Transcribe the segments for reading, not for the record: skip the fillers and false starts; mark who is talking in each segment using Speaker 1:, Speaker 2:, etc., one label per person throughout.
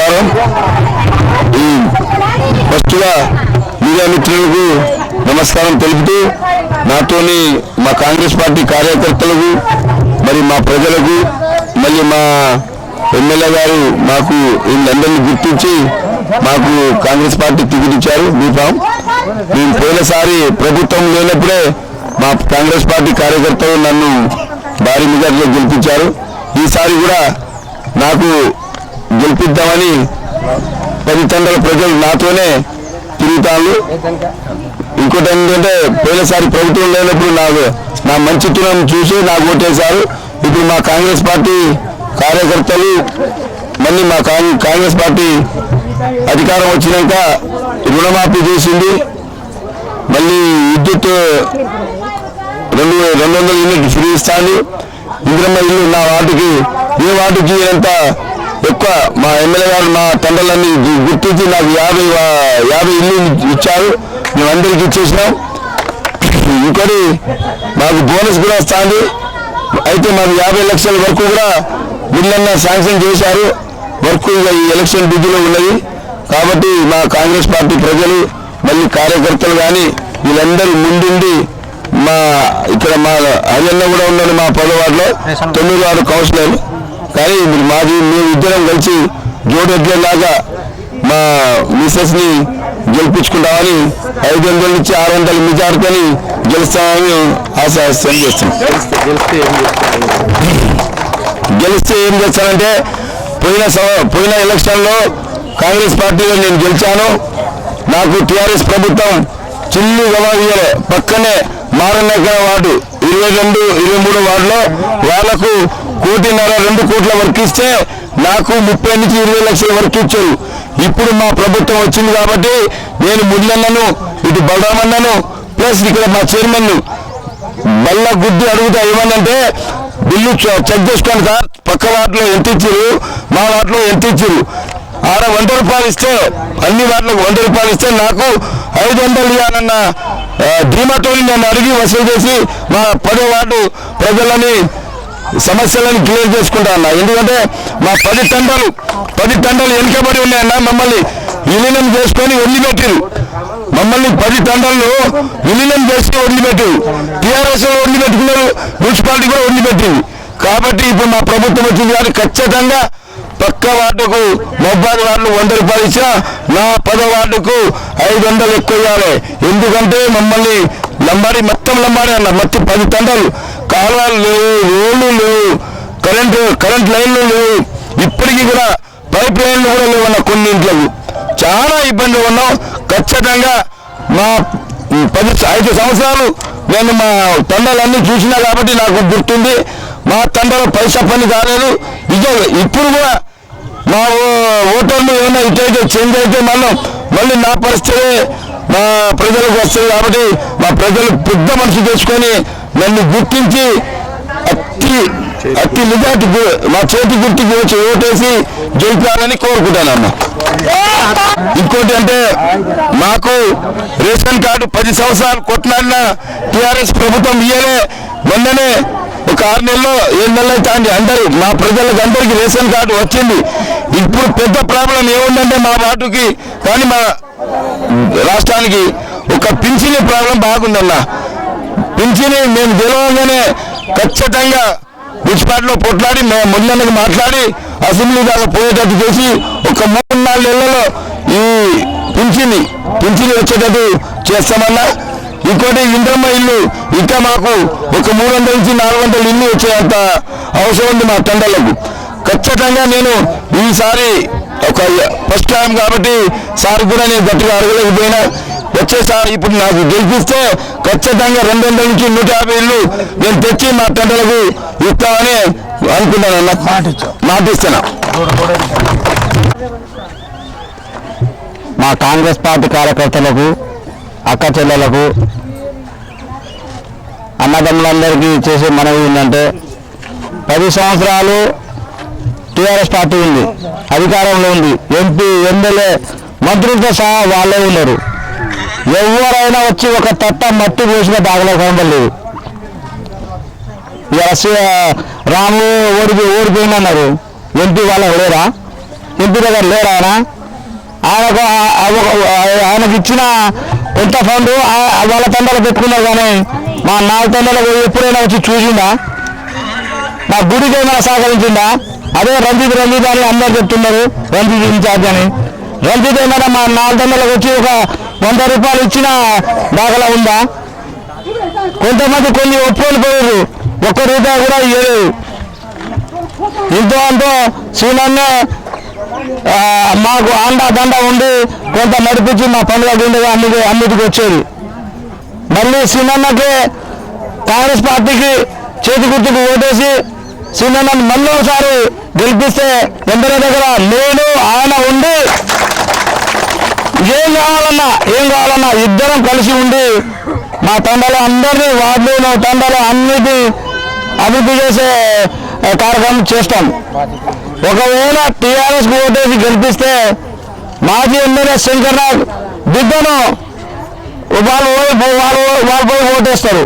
Speaker 1: నమస్కారం. ఫస్ట్గా మీడియా మిత్రులకు నమస్కారం తెలుపుతూ నాతోని మా కాంగ్రెస్ పార్టీ కార్యకర్తలకు మరి మా ప్రజలకు మళ్ళీ మా ఎమ్మెల్యే గారు మాకు వీళ్ళందరినీ గుర్తించి మాకు కాంగ్రెస్ పార్టీ టికెట్ ఇచ్చారు. మేము పోయినసారి ప్రభుత్వం లేనప్పుడే మా కాంగ్రెస్ పార్టీ కార్యకర్తలు నన్ను భారీ మెజార్టీలో గెలిపించారు. ఈసారి కూడా నాకు గెలిపిద్దామని 10 తండ్రుల ప్రజలు నాతోనే తిరుగుతాను. ఇంకోటి ఏంటంటే పోయినసారి ప్రభుత్వం లేనప్పుడు నా మంచితనం చూసి నాకు ఓటేశారు. ఇప్పుడు మా కాంగ్రెస్ పార్టీ కార్యకర్తలు మళ్ళీ మా కాంగ్రెస్ పార్టీ అధికారం వచ్చినాక రుణమాఫీ చేసింది. మళ్ళీ విద్యుత్ 200 యూనిట్ ఫ్రీ ఇస్తాను. ఇంద్రమ్మ ఇల్లు నా వార్డుకి ఏ వార్డుకి ఎంత ఎక్కువ మా ఎమ్మెల్యే గారు మా తండ్రులన్నీ గుర్తించి నాకు 50 ఇల్లు ఇచ్చారు. మేము అందరికి ఇచ్చేసినాం. ఇంకోటి మాకు బోనస్ కూడా వస్తుంది. అయితే మాకు 50 లక్షల వరకు కూడా బిల్లన్న శాంక్షన్ చేశారు. వర్క్ ఈ ఎలక్షన్ బిజీలో ఉన్నది కాబట్టి మా కాంగ్రెస్ పార్టీ ప్రజలు మళ్ళీ కార్యకర్తలు కానీ వీళ్ళందరూ ముందుండి మా ఇక్కడ మా హరియన్న కూడా ఉన్నాడు మా 10వ వార్డులో 9వ వార్డు కౌన్సిలర్. కానీ మేము ఇద్దరం కలిసి జోడెడ్లేలాగా మా మిసెస్ని గెలిపించుకుంటామని 500 నుంచి 600 మెజార్టీని గెలుస్తామని ఆశాస్యం చేస్తాం. గెలిస్తే ఏం చేస్తానంటే పోయిన ఎలక్షన్లో కాంగ్రెస్ పార్టీలో నేను గెలిచాను. నాకు టీఆర్ఎస్ ప్రభుత్వం చిల్లు గవాదీయలే. పక్కనే మారన్నెక్కల వార్డు 22, 23 వార్డులో వాళ్లకు 1.5 2 కోట్ల వర్క్ ఇస్తే నాకు 30 నుంచి 20 లక్షల వర్క్ ఇచ్చారు. ఇప్పుడు మా ప్రభుత్వం వచ్చింది కాబట్టి నేను ముళ్ళన్నను ఇటు బలరామన్నను ప్లస్ ఇక్కడ మా చైర్మన్ బల్ల గుడ్డి అడుగుతా ఏమన్నంటే బిల్లు చెక్ చేసుకోండి సార్, పక్క వార్డులో ఎంత ఇచ్చారు, మా వార్డులో ఎంత ఇచ్చారు. ఆడ 100 రూపాయలు ఇస్తే అన్ని వార్డులకు 100 రూపాయలు ఇస్తే నాకు 500 ఇవ్వాలన్న ధీమాతో నన్ను అడిగి వసూలు చేసి మా 10వ వార్డు ప్రజలని సమస్యలను క్లియర్ చేసుకుంటా అన్నా. ఎందుకంటే మా 10 తండ్రులు వెనుకబడి ఉన్నాయన్న. మమ్మల్ని విలీనం చేసుకొని వదిలిపెట్టారు. మమ్మల్ని 10 తండ్రులు విలీనం చేసి వదిలిపెట్టారు. టీఆర్ఎస్ వదిలిపెట్టుకున్నారు, మున్సిపాలిటీ కూడా వదిలిపెట్టింది. కాబట్టి ఇప్పుడు మా ప్రభుత్వం వచ్చింది కానీ ఖచ్చితంగా పక్క వార్డుకు 30 వార్డులు 100 రూపాయలు ఇచ్చా నా 10వ వార్డుకు 500 ఎక్కువ ఇవ్వాలి. ఎందుకంటే మమ్మల్ని మొత్తం లంబాడి అన్న. మొత్తం 10 తండ్రులు కాలువలు లేవు, రోడ్లు లేవు, కరెంట్ లైన్లు లేవు. ఇప్పటికీ కూడా పైప్ లైన్లు కూడా లేవన్న. కొన్ని ఇంట్లకు చాలా ఇబ్బంది ఉన్నాం. ఖచ్చితంగా మా 5 సంవత్సరాలు నేను మా తండ్రులన్నీ చూసినా కాబట్టి నాకు గుర్తుంది. మా తండ్రుల పైసా పని కాలేదు. ఇప్పుడు కూడా మా ఓటర్లు ఏమైనా ఇటైతే చేంజ్ అయితే మళ్ళీ నా పరిస్థితి మా ప్రజలకు వస్తుంది. కాబట్టి మా ప్రజలు పెద్ద మనసు చేసుకొని నన్ను గుర్తించి అతి నిజాటి మా చేతి గుర్తుకి వచ్చి ఓటేసి గెలిపాలని కోరుకుంటానమ్మా. ఇంకోటి అంటే మాకు రేషన్ కార్డు 10 సంవత్సరాలు కొట్లాడిన టీఆర్ఎస్ ప్రభుత్వం ఇయ్యలే. మొన్ననే ఒక 6 నెలలో 7 నెలలు అయితే అందరూ మా ప్రజలకు అందరికీ రేషన్ కార్డు వచ్చింది. ఇప్పుడు పెద్ద ప్రాబ్లం ఏముందంటే మా వార్డుకి కానీ మా రాష్ట్రానికి ఒక పింఛనీ ప్రాబ్లం బాగుందన్న. పింఛనీ మేము గెలవగానే ఖచ్చితంగా మున్సిపాలిటీలో పొట్లాడి ముందన్నకు మాట్లాడి అసెంబ్లీ దాకా పోయేటట్టు చేసి ఒక 3-4 నెలలలో ఈ పింఛనీ వచ్చేటట్టు చేస్తామన్నా. ఇంకోటి ఇంద్రమ్మ ఇల్లు ఇంకా మాకు ఒక 300 నుంచి 400 ఇల్లు వచ్చేంత అవసరం ఉంది మా తండ్రులకు. ఖచ్చితంగా నేను ఈసారి ఒక ఫస్ట్ టైం కాబట్టి సార్ కూడా నేను గట్టిగా అడగలేకపోయినా వచ్చేసారి ఇప్పుడు నాకు గెలిపిస్తే ఖచ్చితంగా 200 నుంచి 150 ఇల్లు నేను తెచ్చి మా తండ్రులకు ఇస్తామని అనుకున్నాను. మాటిస్తున్నా.
Speaker 2: మా కాంగ్రెస్ పార్టీ కార్యకర్తలకు, అక్క చెల్లెలకు, అన్నదమ్ములందరికీ చేసే మనవి ఏంటంటే 10 సంవత్సరాలు టీఆర్ఎస్ పార్టీ ఉంది, అధికారంలో ఉంది. ఎంపీ, ఎమ్మెల్యే, మంత్రులతో సహా వాళ్ళే ఉన్నారు. ఎవరైనా వచ్చి ఒక తట్ట మట్టి పోసిన దాఖలా కనబడలేదు. రాము ఓడిపోయిందన్నారు. ఎంపీ వాళ్ళ ఎవరేరా ఎంపీ దగ్గర లేడు ఆయనకు ఇచ్చిన కొంత ఫండ్ వాళ్ళ తండ్రులు పెట్టుకున్నారు. కానీ మా 4 తండ్రులకు ఎప్పుడైనా వచ్చి చూసిందా? మా గుడికి ఏమైనా సహకరించిందా? అదే రంజిత్ అని అందరు చెప్తున్నారు, రంజిత్ ఇన్ఛార్జ్ అని. రంజిత్ ఏమైనా మా 4 తండ్రులకు వచ్చి ఒక 100 రూపాయలు ఇచ్చిన దాఖలా ఉందా? కొంతమంది కొన్ని ఒప్పుకొని పోయారు, ఒక్క రూపాయి కూడా ఇవ్వలేదు. ఇంతో అంతో సీనన్నే మాకు అండా దండ ఉండి కొంత నడిపించి మా పండుగ గుండెగా అన్నిటికి వచ్చేది. మళ్ళీ సీనన్నకి కాంగ్రెస్ పార్టీకి చేతి గుర్తుకు ఓటేసి సీనన్నని మళ్ళీ ఒకసారి గెలిపిస్తే ఎందరి దగ్గర నేను ఆయన ఉండి ఏం కావాలన్నా ఇద్దరం కలిసి ఉండి మా తండాలో అందరినీ వార్డులు తండాలో అన్నిటి అభివృద్ధి చేసే కార్యక్రమం చేస్తాం. ఒకవేళ టీఆర్ఎస్ ఓటేసి గెలిపిస్తే మాజీ ఎమ్మెల్యే శంకర్నాథ్ బిడ్డను వాళ్ళు పోయి ఓటేస్తారు.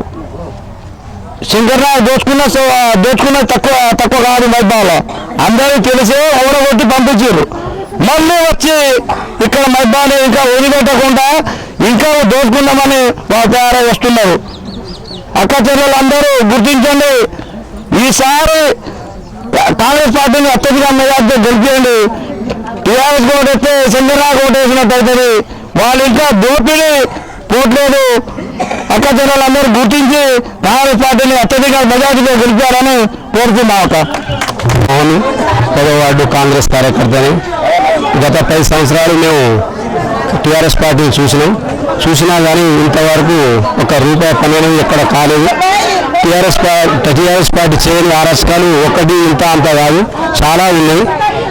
Speaker 2: శంకర్నాథ్ దోచుకున్న తక్కువ కాదు. మైబాలో అందరూ తెలిసే ఓడగొట్టి పంపించారు. మళ్ళీ వచ్చి ఇక్కడ మైబాని ఇంకా వదిలిపెట్టకుండా ఇంకా దోచుకుందామని వాళ్ళు తయారై వస్తున్నారు. అక్క చెల్లెలు అందరూ గుర్తించండి, ఈసారి కాంగ్రెస్ పార్టీని అత్యధిక మెజార్టీతో గెలిపియండి. టీఆర్ఎస్ ఓటేస్తే చంద్రబాబు ఓటేసినట్టు అవుతుంది. వాళ్ళు ఇంకా దోపిడీ పోట్లేదు. అక్క చెల్లెలు అందరూ గుర్తించి కాంగ్రెస్ పార్టీని అత్యధిక మెజార్టీతో గెలిపారని కోరుతున్నాం. అక్క
Speaker 1: అవును, 10వ వార్డు కాంగ్రెస్ కార్యకర్తని. గత 10 సంవత్సరాలు మేము టీఆర్ఎస్ పార్టీని చూసినా కానీ ఇంతవరకు ఒక రూపాయి పని అనేది ఎక్కడ కాలేదు. టీఆర్ఎస్ పార్టీ చేయని అరాచకాలు ఒకటి ఇంత అంత కాదు, చాలా ఉన్నాయి.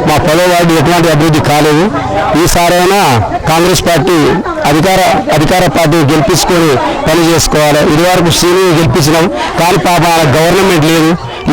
Speaker 1: మా 10వ వార్డు ఎటువంటి అభివృద్ధి కాలేదు. ఈసారైనా కాంగ్రెస్ పార్టీ అధికార పార్టీ గెలిపించుకొని పని చేసుకోవాలి. ఇదివరకు సీనియర్ గెలిపించినాం కానీ పాప ఆయన గవర్నమెంట్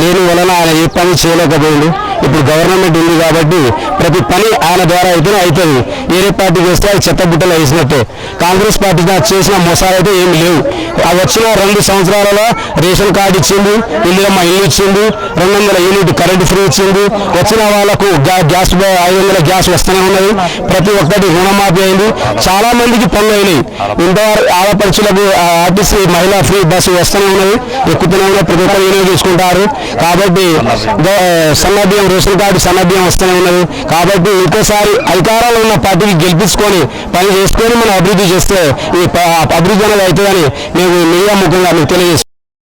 Speaker 1: లేని వలన ఆయన ఏ పని చేయలేకపోయింది. ఇప్పుడు గవర్నమెంట్ ఉంది కాబట్టి ప్రతి పని ఆయన ద్వారా అయితేనే అవుతుంది. వేరే పార్టీ చేస్తే అది చెత్త బుట్టలు వేసినట్టే. కాంగ్రెస్ పార్టీ చేసిన మోసాలు అయితే ఏమి లేవు. ఆ వచ్చిన 2 సంవత్సరాలలో రేషన్ కార్డు ఇచ్చింది, ఇల్లు ఇచ్చింది, 200 యూనిట్ కరెంటు ఫ్రీ ఇచ్చింది. వచ్చిన వాళ్ళకు గ్యాస్ 500 గ్యాస్ వస్తూనే ఉన్నది. ప్రతి ఒక్కటి రుణమాఫీ అయింది. చాలా మందికి పనులు అయినాయి. ఇంతవరకు ఆడపడుచులకు ఆర్టీసీ మహిళా ఫ్రీ బస్సు వస్తూనే ఉన్నది, ఎక్కుతూనే ఉన్నది. ప్రతి ఒక్కరు వినియోగించుకుంటారు. కాబట్టి సన్నబియ్యం రేషన్ కార్డు సన్నబియ్యం వస్తూనే ఉన్నది. కాబట్టి ఇంకోసారి అధికారంలో ఉన్న పార్టీకి గెలిపించుకొని పని చేసుకొని మనం అభివృద్ధి చేస్తే ఈ అభివృద్ధి అనేది అవుతుందని మేము మీడియా ముఖంగా మీకు తెలియజేస్తాం.